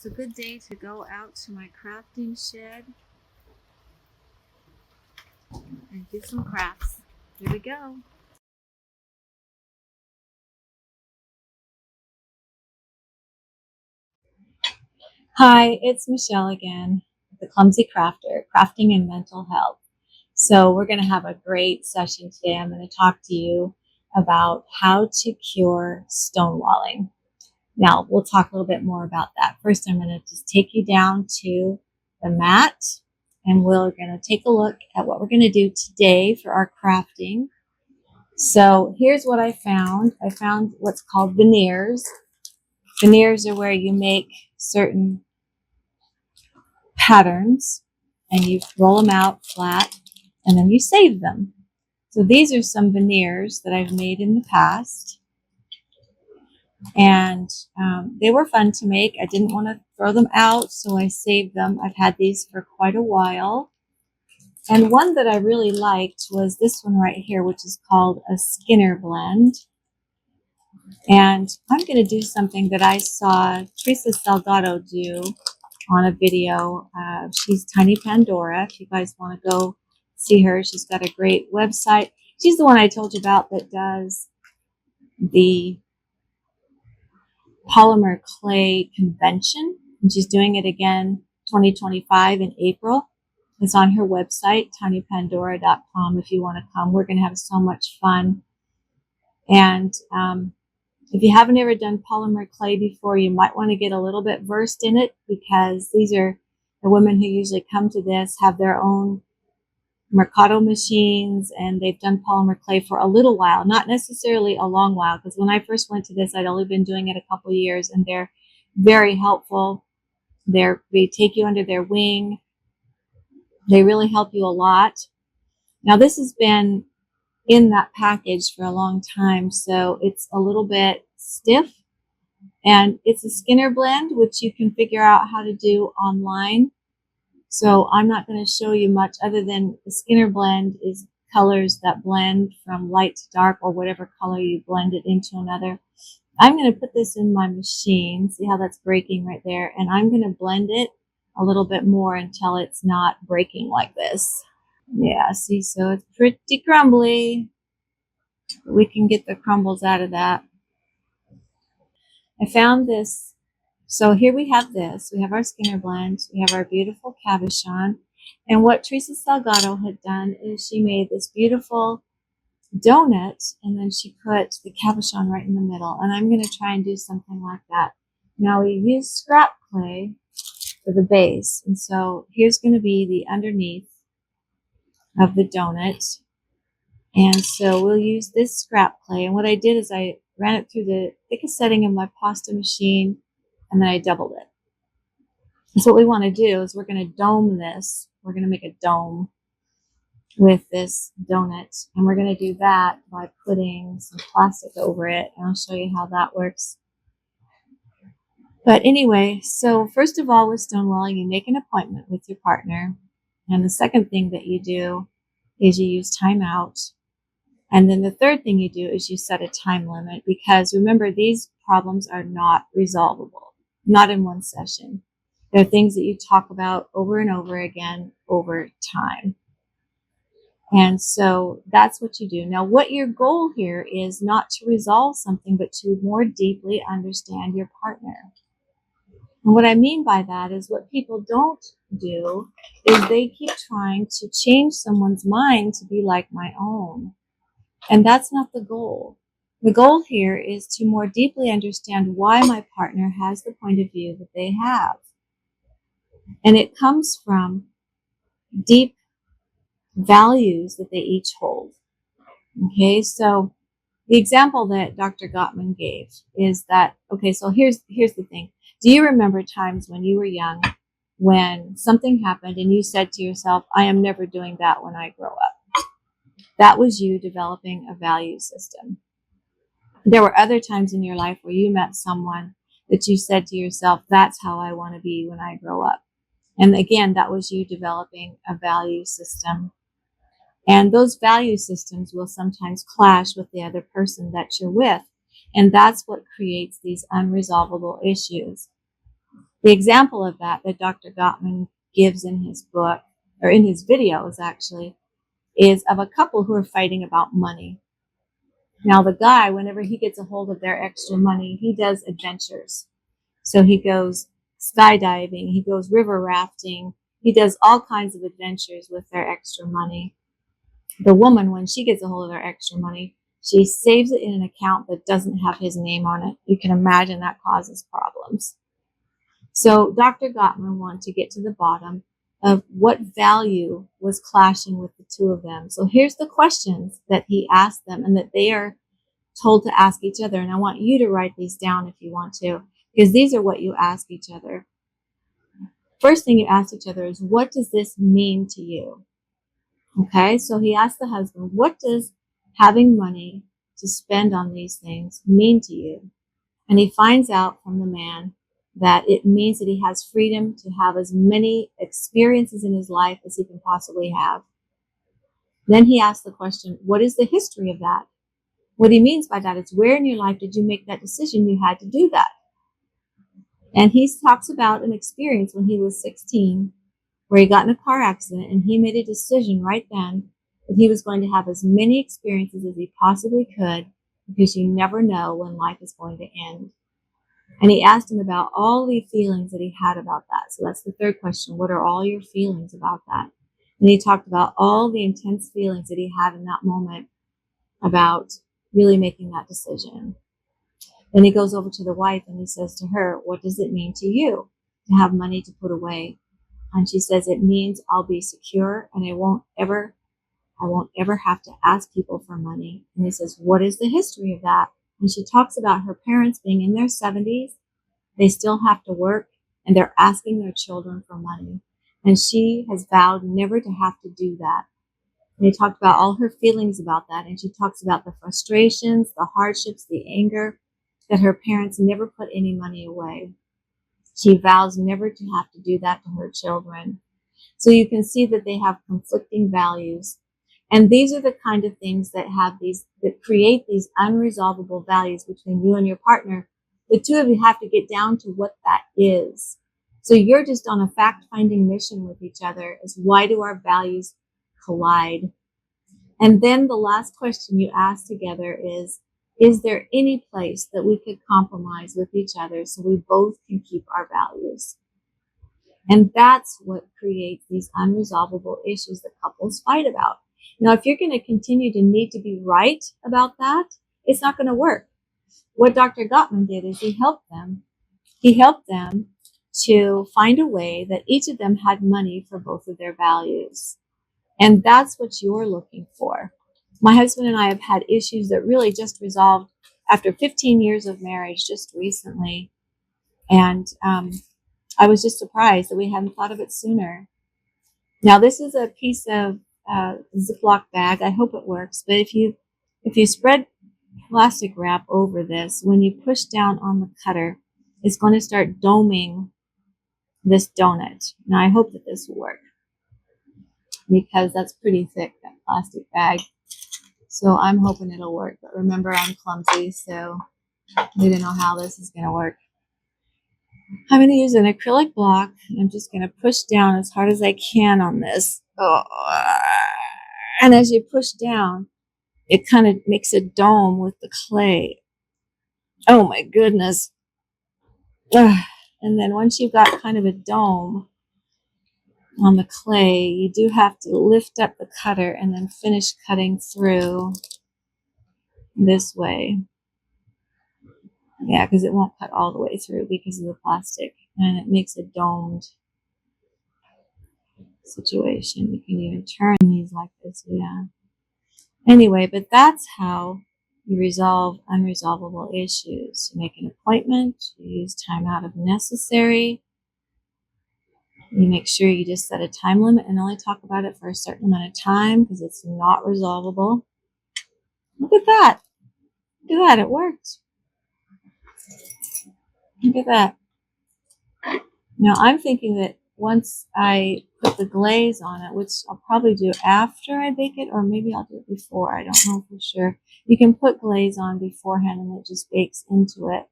a good day to go out to my crafting shed and do some crafts. Here we go. Hi, it's Michelle again, the Clumsy Crafter, Crafting and Mental Health. So we're going to have a great session today. I'm going to talk to you about how to cure stonewalling. Now, we'll talk a little bit more about that. First, I'm going to just take you down to the mat, and we're going to take a look at what we're going to do today for our crafting. So here's what I found. I found what's called veneers. Veneers are where you make certain patterns and you roll them out flat and then you save them. So these are some veneers that I've made in the past. And they were fun to make. I didn't want to throw them out, so I saved them. I've had these for quite a while. And one that I really liked was this one right here, which is called a Skinner blend. And I'm going to do something that I saw Teresa Salgado do on a video. She's Tiny Pandora. If you guys want to go see her, she's got a great website. She's the one I told you about that does the polymer clay convention. And she's doing it again 2025 in April. It's on her website, tinypandora.com. If you want to come, we're going to have so much fun. And if you haven't ever done polymer clay before, you might want to get a little bit versed in it, because these are the women who usually come to this, have their own Mercado machines, and they've done polymer clay for a little while, not necessarily a long while, because when I first went to this, I'd only been doing it a couple of years, and they're very helpful. They take you under their wing. They really help you a lot. Now, this has been in that package for a long time, so it's a little bit stiff, and it's a Skinner blend, which you can figure out how to do online. So I'm not going to show you much other than the Skinner blend is colors that blend from light to dark, or whatever color you blend it into another. I'm going to put this in my machine. See how that's breaking right there? And I'm going to blend it a little bit more until it's not breaking like this. Yeah, see, so it's pretty crumbly. We can get the crumbles out of that. I found this. So here we have this. We have our Skinner blend. We have our beautiful cabochon. And what Teresa Salgado had done is she made this beautiful donut, and then she put the cabochon right in the middle. And I'm going to try and do something like that. Now we use scrap clay for the base. And so here's going to be the underneath of the donut. And so we'll use this scrap clay. And what I did is I ran it through the thickest setting of my pasta machine, and then I doubled it. And so what we want to do is we're going to dome this. We're going to make a dome with this donut. And we're going to do that by putting some plastic over it. And I'll show you how that works. But anyway, so first of all, with stonewalling, you make an appointment with your partner. And the second thing that you do is you use timeout. And then the third thing you do is you set a time limit, because remember, these problems are not resolvable, not in one session. They're things that you talk about over and over again over time. And so that's what you do. Now, what your goal here is not to resolve something, but to more deeply understand your partner. And what I mean by that is what people don't do is they keep trying to change someone's mind to be like my own. And that's not the goal. The goal here is to more deeply understand why my partner has the point of view that they have. And it comes from deep values that they each hold. Okay, so the example that Dr. Gottman gave is that, okay, so here's the thing. Do you remember times when you were young when something happened and you said to yourself, I am never doing that when I grow up? That was you developing a value system. There were other times in your life where you met someone that you said to yourself, that's how I want to be when I grow up. And again, that was you developing a value system. And those value systems will sometimes clash with the other person that you're with. And that's what creates these unresolvable issues. The example of that Dr. Gottman gives in his book, or in his videos actually, is of a couple who are fighting about money. Now, the guy, whenever he gets a hold of their extra money, he does adventures. So he goes skydiving, he goes river rafting, he does all kinds of adventures with their extra money. The woman, when she gets a hold of her extra money, she saves it in an account that doesn't have his name on it. You can imagine that causes problems. So Dr. Gottman wanted to get to the bottom of what value was clashing with the two of them. So here's the questions that he asked them and that they are told to ask each other. And I want you to write these down if you want to, because these are what you ask each other. First thing you ask each other is, what does this mean to you? Okay, so he asked the husband, what does having money to spend on these things mean to you? And he finds out from the man that it means that he has freedom to have as many experiences in his life as he can possibly have. Then he asks the question, what is the history of that? What he means by that is, where in your life did you make that decision you had to do that? And he talks about an experience when he was 16 where he got in a car accident and he made a decision right then that he was going to have as many experiences as he possibly could, because you never know when life is going to end. And he asked him about all the feelings that he had about that. So that's the third question. What are all your feelings about that? And he talked about all the intense feelings that he had in that moment about really making that decision. Then he goes over to the wife and he says to her, what does it mean to you to have money to put away? And she says, it means I'll be secure and I won't ever have to ask people for money. And he says, what is the history of that? And she talks about her parents being in their 70s. They still have to work and they're asking their children for money. And she has vowed never to have to do that. And he talked about all her feelings about that. And she talks about the frustrations, the hardships, the anger, that her parents never put any money away. She vows never to have to do that to her children. So you can see that they have conflicting values. And these are the kind of things that create these unresolvable values between you and your partner. The two of you have to get down to what that is. So you're just on a fact-finding mission with each other, as why do our values collide? And then the last question you ask together is there any place that we could compromise with each other so we both can keep our values? And that's what creates these unresolvable issues that couples fight about. Now, if you're going to continue to need to be right about that, it's not going to work. What Dr. Gottman did is he helped them. He helped them to find a way that each of them had money for both of their values. And that's what you're looking for. My husband and I have had issues that really just resolved after 15 years of marriage just recently. And I was just surprised that we hadn't thought of it sooner. Now, this is a piece of Ziploc bag. I hope it works. But if you spread plastic wrap over this, when you push down on the cutter, it's going to start doming this donut. Now, I hope that this will work, because that's pretty thick, that plastic bag. So I'm hoping it'll work. But remember, I'm clumsy, so we don't know how this is going to work. I'm going to use an acrylic block. I'm just going to push down as hard as I can on this. Oh. And as you push down, it kind of makes a dome with the clay. Oh my goodness. Ugh. And then once you've got kind of a dome on the clay, you do have to lift up the cutter and then finish cutting through this way. Yeah, because it won't cut all the way through because of the plastic, and it makes a domed situation. You can even turn these like this, yeah. Anyway, but that's how you resolve unresolvable issues. You make an appointment, you use time out if necessary. You make sure you just set a time limit and only talk about it for a certain amount of time, because it's not resolvable. Look at that. Look at that, it worked. Look at that. Now I'm thinking that once I put the glaze on it, which I'll probably do after I bake it, or maybe I'll do it before, I don't know for sure. You can put glaze on beforehand and it just bakes into it.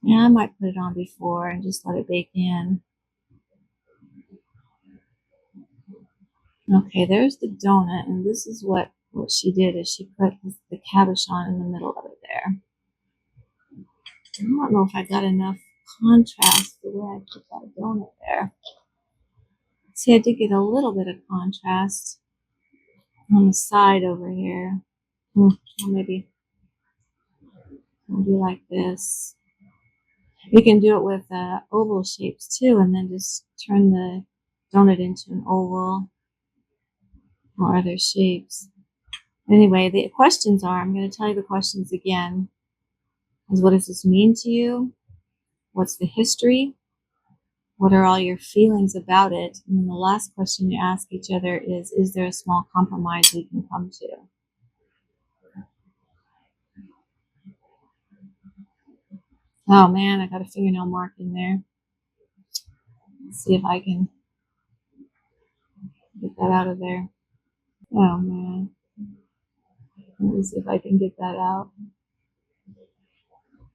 Yeah, I might put it on before and just let it bake in. Okay, there's the donut, and this is what she did is she put the cabochon in the middle of it there. I don't know if I got enough contrast the way I put that donut there. See, I did get a little bit of contrast on the side over here. Or maybe I'll do like this. You can do it with oval shapes too, and then just turn the donut into an oval or other shapes. Anyway, the questions are, I'm going to tell you the questions again. Is what does this mean to you? What's the history? What are all your feelings about it? And then the last question you ask each other is there a small compromise we can come to? Oh man, I got a fingernail mark in there. Let's see if I can get that out of there. Oh man. Let me see if I can get that out.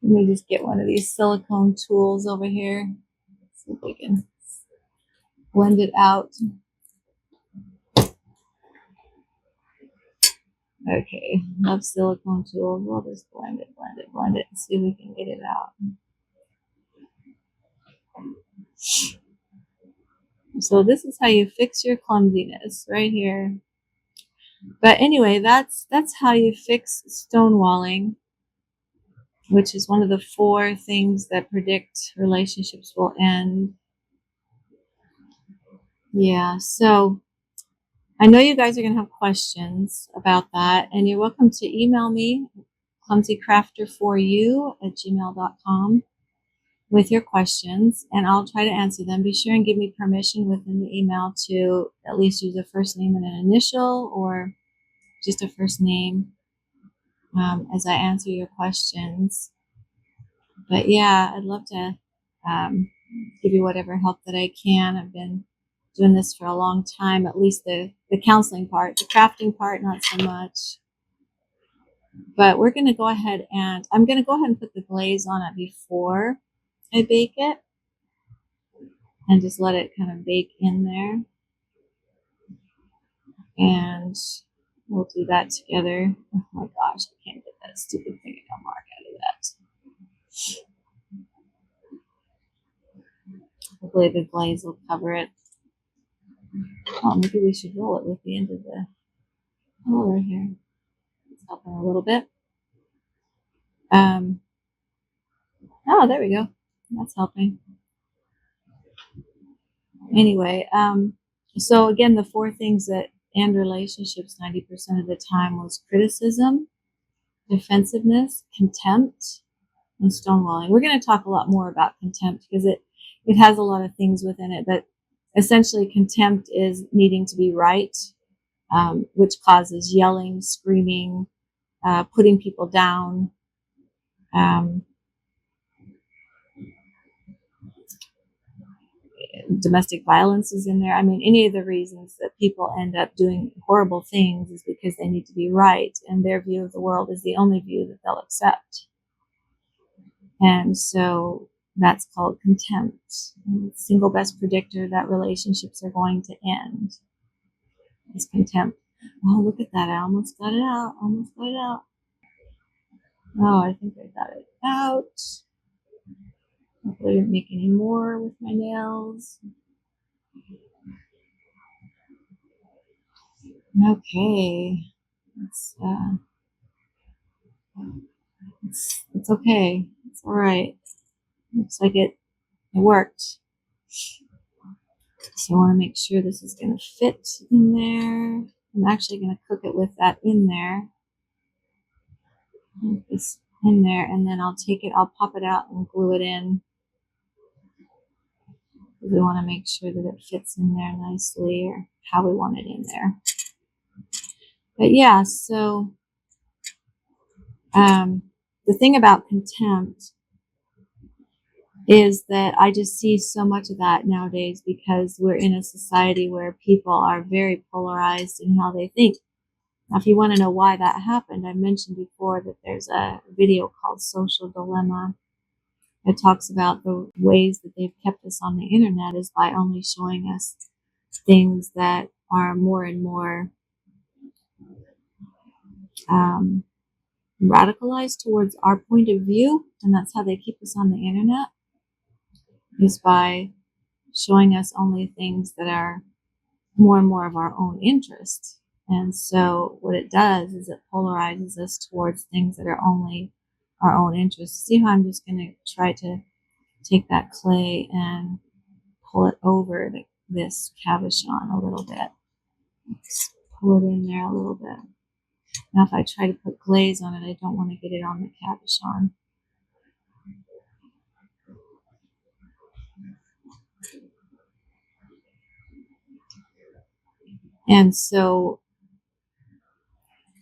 Let me just get one of these silicone tools over here. See if we can blend it out. Okay, love silicone tools. We'll just blend it, and see if we can get it out. So this is how you fix your clumsiness right here. But anyway, that's how you fix stonewalling, which is one of the 4 things that predict relationships will end. Yeah, so I know you guys are going to have questions about that, and you're welcome to email me, clumsycrafter4u@gmail.com, with your questions, and I'll try to answer them. Be sure and give me permission within the email to at least use a first name and an initial, or just a first name, as I answer your questions. But yeah, I'd love to give you whatever help that I can. I've been doing this for a long time, at least the counseling part. The crafting part, not so much. But we're going to go ahead and I'm going to go ahead and put the glaze on it before I bake it, and just let it kind of bake in there. And we'll do that together. Oh my gosh, I can't get that stupid fingernail mark out of that. Hopefully the glaze will cover it. Oh, maybe we should roll it with the end of the roller here. It's helping a little bit. Oh, there we go. That's helping. Anyway, so again, the 4 things that end relationships 90% of the time was criticism, defensiveness, contempt, and stonewalling. We're going to talk a lot more about contempt because it has a lot of things within it, but essentially contempt is needing to be right, which causes yelling, screaming, putting people down. Domestic violence is in there. I mean, any of the reasons that people end up doing horrible things is because they need to be right, and their view of the world is the only view that they'll accept. And so that's called contempt. And the single best predictor that relationships are going to end is contempt. Oh, look at that. I almost got it out. Oh, I think I got it out. Hopefully I didn't make any more with my nails. Okay. It's okay. It's all right. Looks like it worked. So I want to make sure this is going to fit in there. I'm actually going to cook it with that in there. Put this in there, and then I'll pop it out and glue it in. We want to make sure that it fits in there nicely, or how we want it in there. But yeah, so the thing about contempt is that I just see so much of that nowadays because we're in a society where people are very polarized in how they think. Now, if you want to know why that happened, I mentioned before that there's a video called Social Dilemma, It talks about the ways that they've kept us on the internet is by only showing us things that are more and more radicalized towards our point of view. And that's how they keep us on the internet, is by showing us only things that are more and more of our own interest. And so what it does is it polarizes us towards things that are only our own interest. See how I'm just going to try to take that clay and pull it over this cabochon a little bit. Let's pull it in there a little bit. Now if I try to put glaze on it, I don't want to get it on the cabochon. And so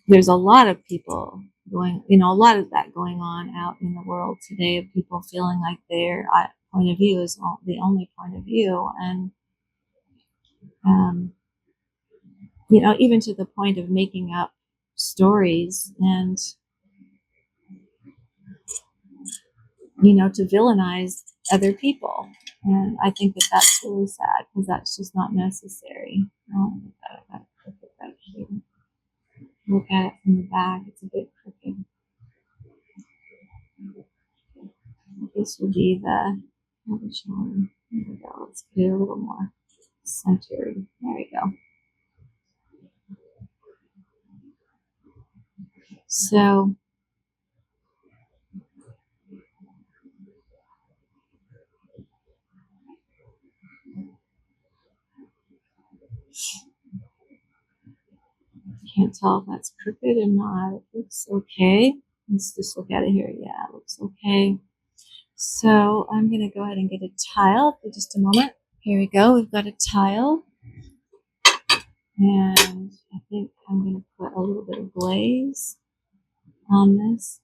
there's a lot of people going, a lot of that going on out in the world today, of people feeling like their point of view is the only point of view. And, even to the point of making up stories and, to villainize other people. And I think that that's really sad, because that's just not necessary. Look at it from the back. It's a bit crooked. This will be the cabochon. There we go. Let's put it a little more centered. There we go. So can't tell if that's crooked or not. It looks okay. Let's just look at it here. Yeah, it looks okay. So I'm going to go ahead and get a tile for just a moment. Here we go. We've got a tile. And I think I'm going to put a little bit of glaze on this.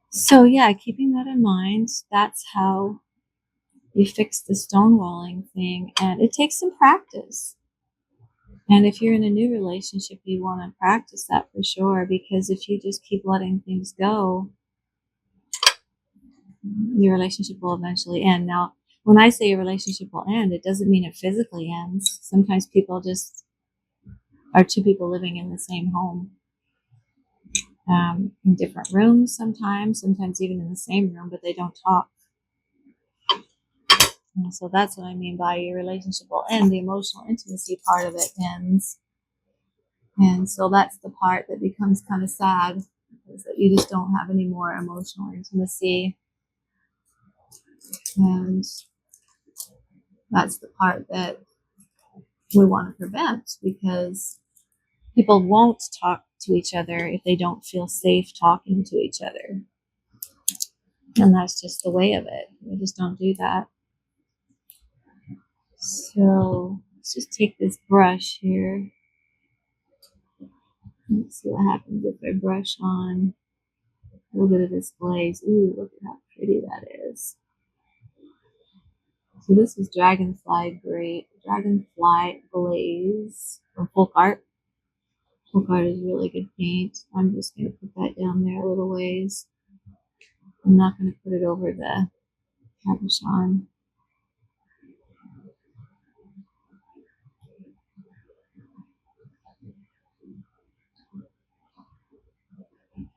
So yeah, keeping that in mind, that's how you fix the stonewalling thing. And it takes some practice. And if you're in a new relationship, you want to practice that for sure, because if you just keep letting things go, your relationship will eventually end. Now, when I say a relationship will end, it doesn't mean it physically ends. Sometimes people just are two people living in the same home, in different rooms sometimes even in the same room, but they don't talk. And so that's what I mean by your relationship will end. The emotional intimacy part of it ends. And so that's the part that becomes kind of sad, is that you just don't have any more emotional intimacy. And that's the part that we want to prevent, because people won't talk to each other if they don't feel safe talking to each other. And that's just the way of it. We just don't do that. So let's just take this brush here. Let's see what happens if I brush on a little bit of this glaze. Ooh, look at how pretty that is. So this is Dragonfly Glaze from Folk Art. Folk Art is really good paint. I'm just going to put that down there a little ways. I'm not going to put it over the cabochon.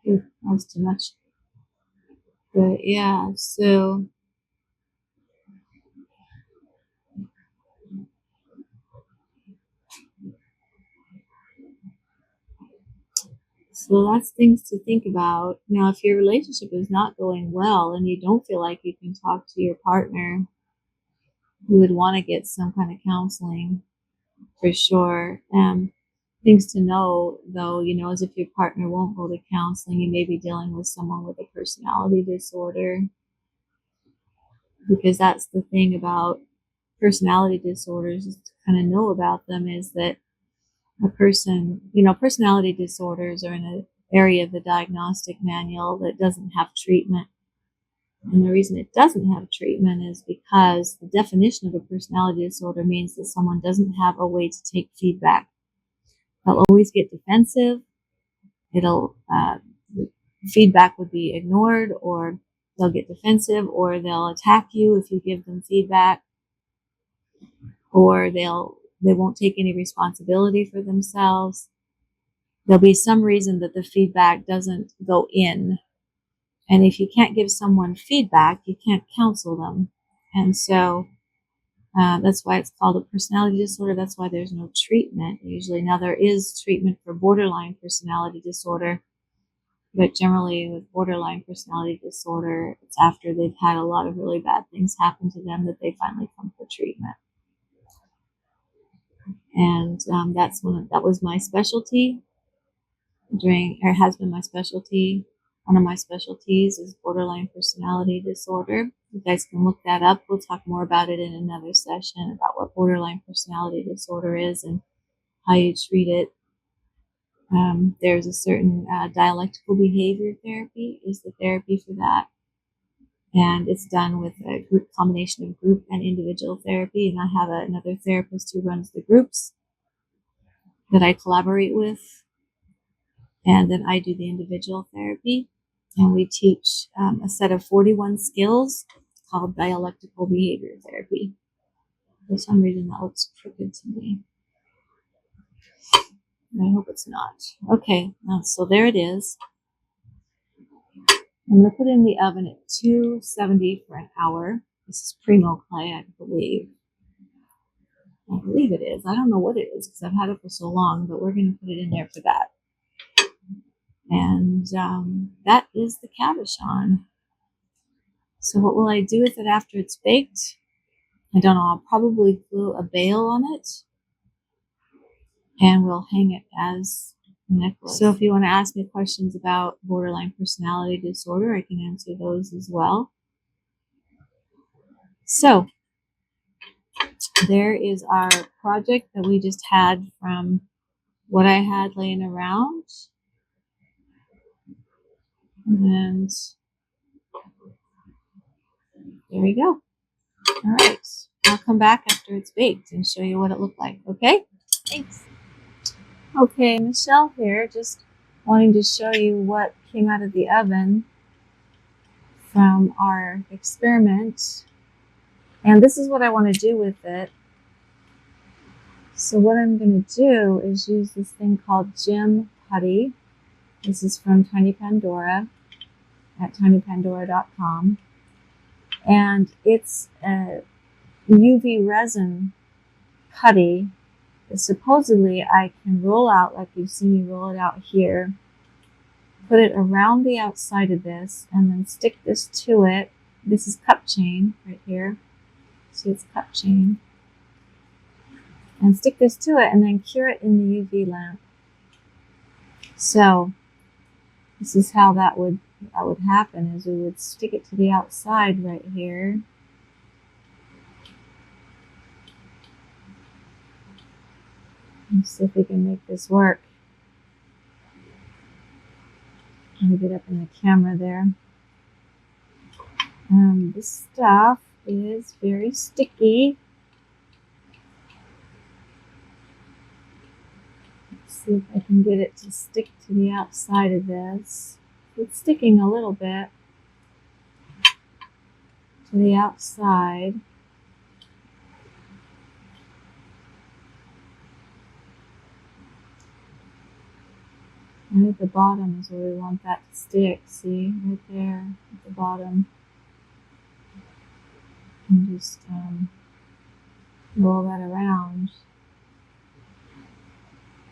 Ooh, that was too much. But yeah, so that's things to think about. Now, if your relationship is not going well and you don't feel like you can talk to your partner, you would want to get some kind of counseling for sure. Things to know, though, is if your partner won't go to counseling, you may be dealing with someone with a personality disorder. Because that's the thing about personality disorders, is to kind of know about them, is that a person, personality disorders are in an area of the diagnostic manual that doesn't have treatment. And the reason it doesn't have treatment is because the definition of a personality disorder means that someone doesn't have a way to take feedback. They'll always get defensive. Feedback would be ignored, or they'll get defensive, or they'll attack you if you give them feedback, or they won't take any responsibility for themselves. There'll be some reason that the feedback doesn't go in. And if you can't give someone feedback, you can't counsel them. And so that's why it's called a personality disorder. That's why there's no treatment usually. Now, there is treatment for borderline personality disorder, but generally with borderline personality disorder, it's after they've had a lot of really bad things happen to them that they finally come for treatment. And that was my specialty has been my specialty. One of my specialties is borderline personality disorder. You guys can look that up. We'll talk more about it in another session about what borderline personality disorder is and how you treat it. There's a certain dialectical behavior therapy is the therapy for that. And it's done with a combination of group and individual therapy. And I have another therapist who runs the groups that I collaborate with. And then I do the individual therapy. And we teach a set of 41 skills called dialectical behavior therapy. For some reason, that looks crooked to me. I hope it's not. Okay, so there it is. I'm going to put it in the oven at 270 for an hour. This is primo clay, I believe. I believe it is. I don't know what it is because I've had it for so long, but we're going to put it in there for that. And that is the cabochon. So what will I do with it after it's baked? I don't know. I'll probably glue a bail on it, and we'll hang it as a necklace. So if you want to ask me questions about borderline personality disorder, I can answer those as well. So there is our project that we just had from what I had laying around. And there we go. All right. I'll come back after it's baked and show you what it looked like. Okay? Thanks. Okay, Michelle here, just wanting to show you what came out of the oven from our experiment. And this is what I want to do with it. So what I'm going to do is use this thing called Gem Putty. This is from Tiny Pandora at tinypandora.com. And it's a UV resin putty that supposedly I can roll out like you've seen me roll it out here. Put it around the outside of this and then stick this to it. This is cup chain right here. See, it's cup chain. And stick this to it and then cure it in the UV lamp. So this is how that would happen, is we would stick it to the outside right here. Let's see if we can make this work. Let me get up in the camera there. This stuff is very sticky. Let's see if I can get it to stick to the outside of this. It's sticking a little bit to the outside. And at the bottom is where we want that to stick. See, right there at the bottom. And just roll that around.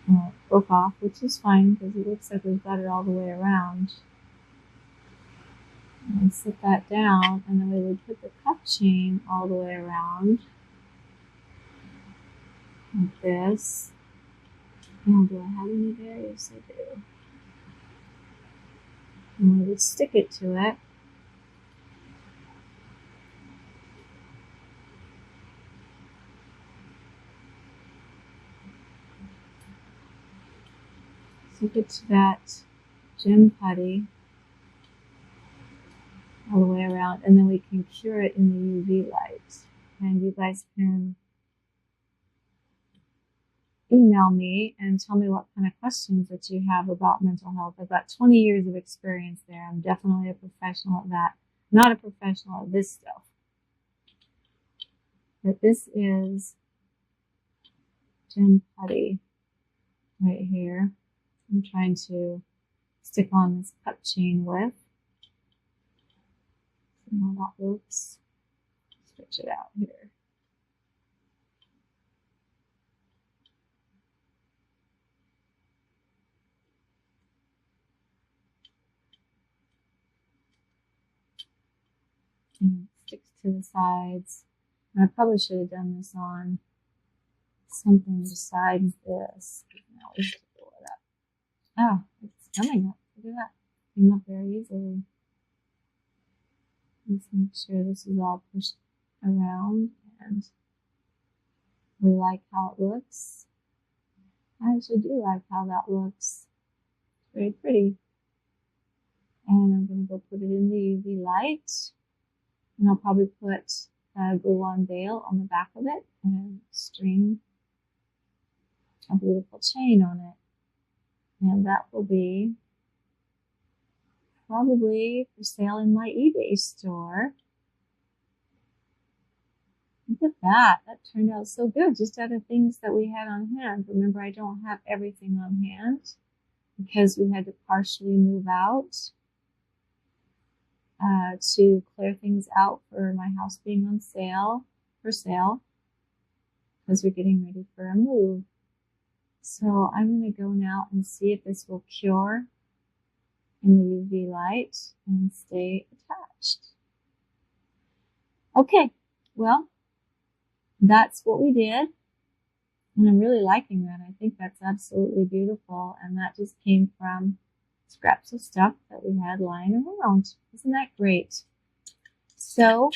It broke off, which is fine because it looks like we've got it all the way around. And set that down, and then we would put the cup chain all the way around like this. And do I have any there? Yes, I do. And we would stick it to it. Stick it to that gem putty all the way around, and then we can cure it in the UV light. And you guys can email me and tell me what kind of questions that you have about mental health. I've got 20 years of experience there. I'm definitely a professional at that. not a professional at this stuff. But this is gem putty right here. I'm trying to stick on this cup chain with. See how that looks. Stretch it out here. And it sticks to the sides. And I probably should have done this on something besides this. Now we have to pull it up. Oh, it's coming up. Look at that. Came up very easily. Let's make sure this is all pushed around and we like how it looks. I actually do like how that looks. It's very pretty. And I'm going to go put it in the UV light. And I'll probably put a glue-on veil on the back of it and string a beautiful chain on it. And that will be probably for sale in my eBay store. Look at that. That turned out so good, just out of things that we had on hand. Remember, I don't have everything on hand because we had to partially move out to clear things out for my house being on sale, for sale, because we're getting ready for a move. So I'm going to go now and see if this will cure in the UV light and stay attached. Okay, well, that's what we did. And I'm really liking that. I think that's absolutely beautiful. And that just came from scraps of stuff that we had lying around. Isn't that great? So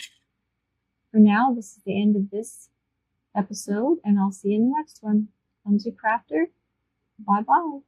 for now, this is the end of this episode, and I'll see you in the next one. Clumsy Crafter, bye-bye.